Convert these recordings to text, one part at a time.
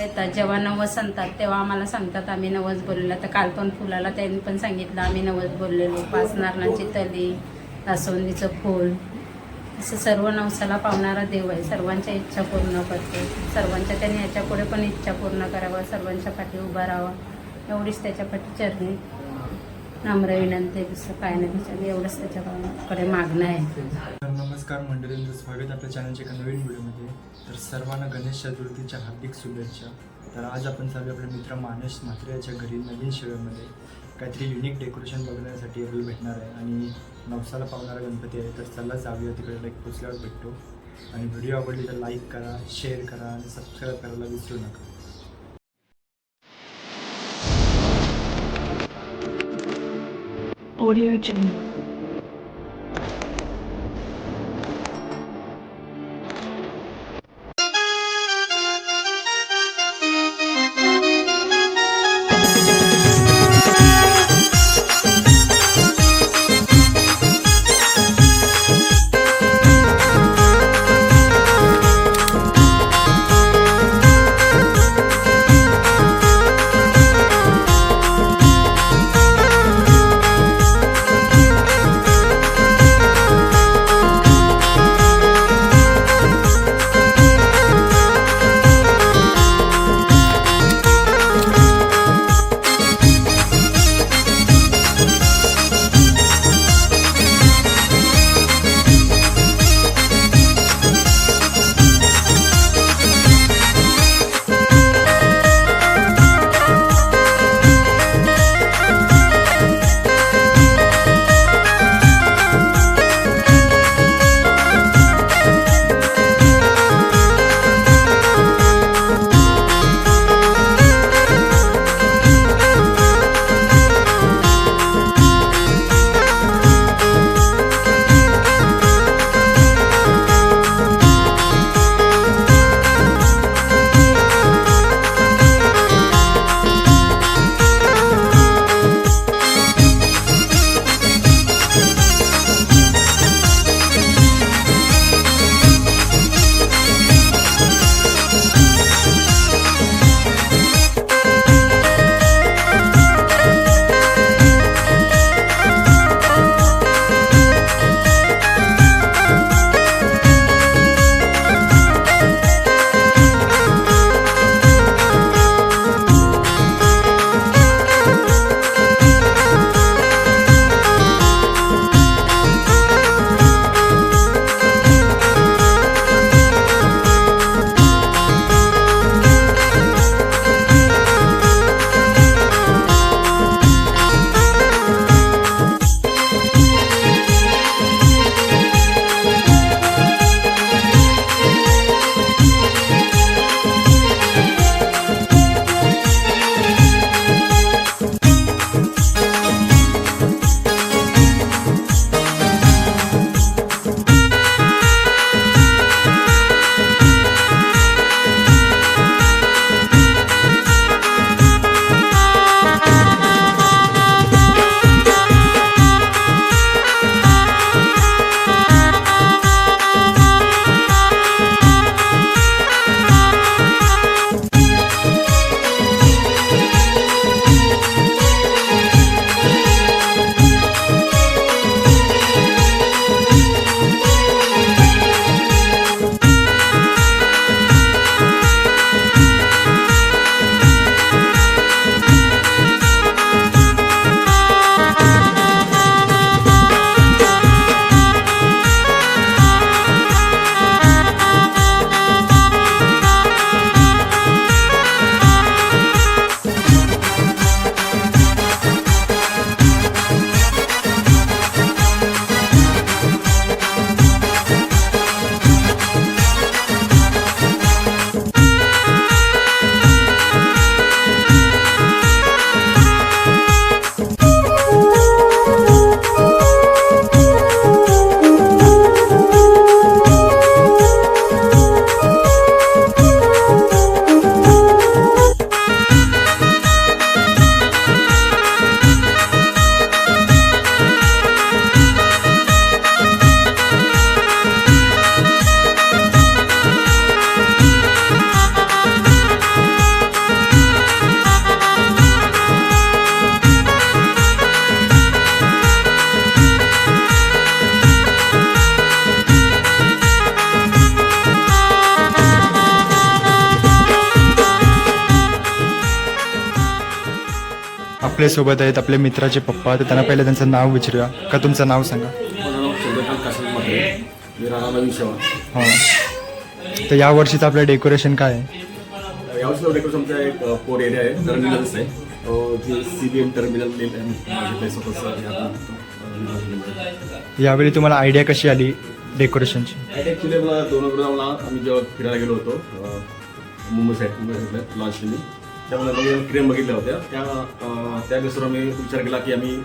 येतात जेव्हा नवस आणतात तेव्हा आम्हाला सांगतात आम्ही नवस बोललेला. तर काल पण फुलाला त्यांनी पण सांगितलं आम्ही नवस बोललेलो. 5 नारळांची तली, जास्वंदीचं फूल, असं सर्व नवसाला पावणारा देव आहे. सर्वांच्या इच्छा पूर्ण करतो. सर्वांच्या त्याने याच्यापुढे पण इच्छा पूर्ण करावं, सर्वांच्या पाठी उभा राहावं एवढीच त्याच्या पाठी चरणी नम्र विनंती आहे. दुसरं काय नाही त्याच्यात, एवढंच त्याच्याकडे मागणं आहे. तर नमस्कार मंडळींचं स्वागत आपल्या चॅनलच्या एका नवीन व्हिडिओमध्ये. तर सर्वांना गणेश चतुर्थीच्या हार्दिक शुभेच्छा. तर आज आपण चालू आपले मित्र मानस म्हात्रे याच्या घरी नवीन शिवेमध्ये काहीतरी युनिक डेकोरेशन बघण्यासाठी आपल्याला भेटणार आहे आणि नवसाला पावणारा गणपती आहे. तर चला जाऊया तिकडे, लाईक पोचल्यावर भेटतो. आणि व्हिडिओ आवडली तर लाईक करा, शेअर करा आणि सबस्क्राईब करायला विसरू नका. Audio Jungle. आपल्यासोबत आहेत आपले मित्राचे पप्पा, तर त्यांना पहिले त्यांचं नाव विचारूया. का तुमचं नाव सांगा. माझं नाव चंद्रकांत काशीनाथ म्हात्रे, मी राहणार नवीन शेवा. हां, तर यावर्षीचं आपलं डेकोरेशन काय आहे? यावर्षी डेकोरेशन आमचा एक कोड एरिया आहे, टर्मिनलच आहे. जे CBM टर्मिनल माझे ते स्वतःचं यावेळी तुम्हाला आयडिया कशी आली डेकोरेशनची? ॲक्च्युली मला 2 ऑक्टोबरला आम्ही जेव्हा फिरायला गेलो होतो मुंबई साईड लॉन्चने, त्यामुळे आम्ही क्रेम बघितल्या होत्या. त्या बेसवर आम्ही विचार केला की आम्ही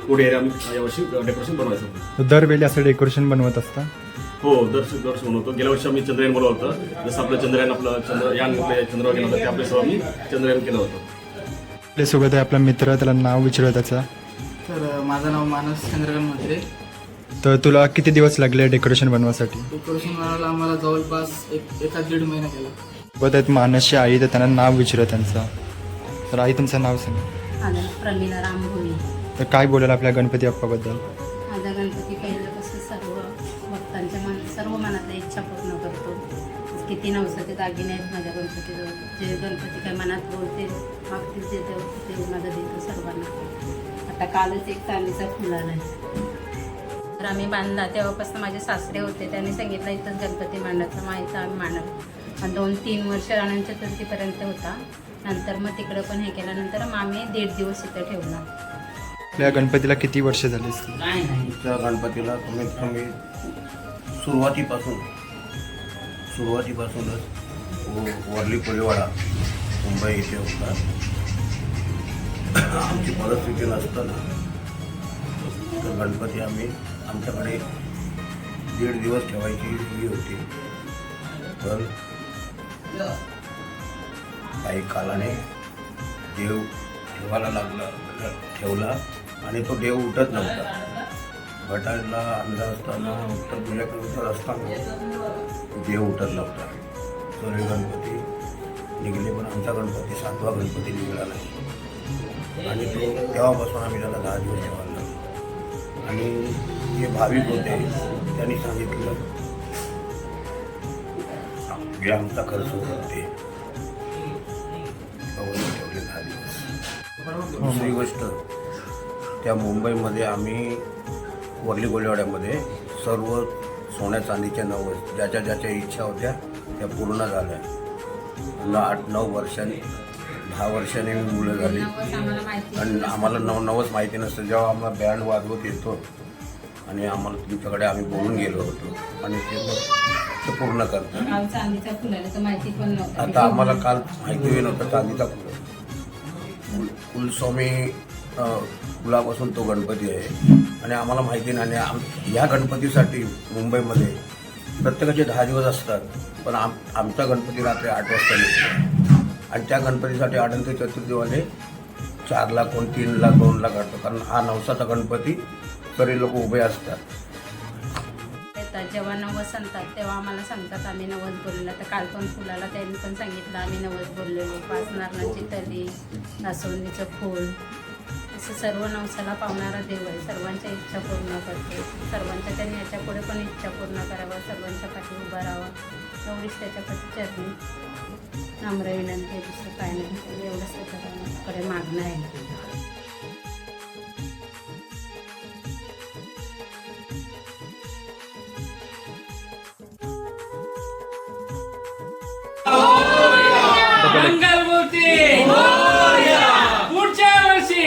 कोड एरिया आम्ही यावर्षी डेकोरेशन बनवायचं. दरवेळी असं डेकोरेशन बनवत असता? हो, दर्श बनवतो. गेल्या वर्षी आम्ही चंद्रयान बनवलं होतं. जसं आपलं चंद्रयान चंद्रावर गेलं होतं, त्या आपल्यासह आम्ही चंद्रयान केलं होतं. आपल्यासोबत आहे आपला मित्र, त्याला नाव विचारूया त्याचा. तर माझं नाव मानस चंद्रकांत म्हात्रे. तर तुला किती दिवस लागले डेकोरेशन बनवासाठी? डेकोरेशन बनायला आम्हाला जवळपास एका 1.5 महिना गेला. सोबत आहेत मानसची आई, तर त्यांना नाव विचारूया त्यांचं. तर आई तुमचं नाव सांगा. माझं नाव प्रमिला रामभोई. तर काय बोलाल आपल्या गणपती बाप्पाबद्दल? माझा गणपती पहिलं कसं सर्व भक्तांच्या सर्व मनातल्या इच्छा पूर्ण करतो. किती नवसाचे दागिने आहेत माझ्या गणपतीजवळ. जे गणपती काय मनात बोलतील मागतील ते माझं देतो सर्वांना. आता कालच एक चांदीचा फुल आला आहे. तर आम्ही बांधला तेव्हापासून माझे सासरे होते, त्यांनी सांगितलं इथंच गणपती मांडायचा, माहिती आम्ही मांडलं. आणि 2-3 वर्ष अनंत चतुर्थीपर्यंत होता. नंतर मग तिकडं पण हे केल्यानंतर मग आम्ही 1.5 दिवस इथं ठेवला. आपल्या गणपतीला किती वर्ष झाली असतील? त्या गणपतीला कमीत कमी सुरुवातीपासूनच वरली कोळीवाडा मुंबई इथे होता. आमची परिस्थिती नसताना तर गणपती आम्ही आमच्याकडे 1.5 दिवस ठेवायची ही होती. पण काही कालाने देव ठेवला आणि तो देव उठत नव्हता. घटाला अंधार असताना उत्तर दिल्याकडे असताना देव उठत नव्हता. तर हे गणपती निघले, पण आमचा गणपती 7वा गणपती निघाला नाही. आणि तो तेव्हापासून आम्ही त्याला 10 दिवस ठेवायला लागलो. आणि जे भाविक होते त्यांनी सांगितलं हे आमचा खर्च होते ठेवले 10 दिवस. दुसरी गोष्ट, त्या मुंबईमध्ये आम्ही वरली कोळीवाड्यामध्ये सर्व सोन्या चांदीच्या नवस ज्याच्या इच्छा होत्या त्या पूर्ण झाल्या. 8-9 वर्षांनी 10 वर्षांनी मुलं झाली. आणि आम्हाला नवस माहिती नसतं. जेव्हा आम्हाला बँड वाजवत येतो आणि आम्हाला तुमच्याकडे आम्ही बोलून गेलो होतो आणि ते पूर्ण करतो. चांदीचा फुल आला तर माहिती पण नव्हतं. आता आम्हाला काल माहिती नव्हतं चांदीचा कुलस्वामी फुलापासून तो गणपती आहे आणि आम्हाला माहिती नाही. आणि या गणपतीसाठी मुंबईमध्ये प्रत्येकाचे 10 दिवस असतात, पण आमचा गणपती रात्री 8 वाजता निघतो. आणि त्या गणपतीसाठी अनंत चतुर्थीवाले 4 लाख, कोण 3 लाख, 2 लाख काढतो. कारण हा नवसाचा गणपती तरी लोक उभे असतात. जेव्हा नवस आणतात तेव्हा आम्हाला सांगतात आम्ही नवस बोललेला. तर काल पण फुलाला त्यांनी पण सांगितलं आम्ही नवस बोललेलो. 5 नारळाची तली, जास्वंदीचं फूल, असं सर्व नवसाला पावणारा देव आहे. सर्वांच्या इच्छा पूर्ण करतो. सर्वांच्या त्यांनी याच्यापुढे पण इच्छा पूर्ण करावं, सर्वांच्या पाठी उभा राहावं, एवढीच त्याच्याकडे चरणी नम्र विनंती. दुसरं काय नाही, एवढंच त्याच्याकडे मागणं आहे. मंगलमूर्ती पुढच्या वर्षी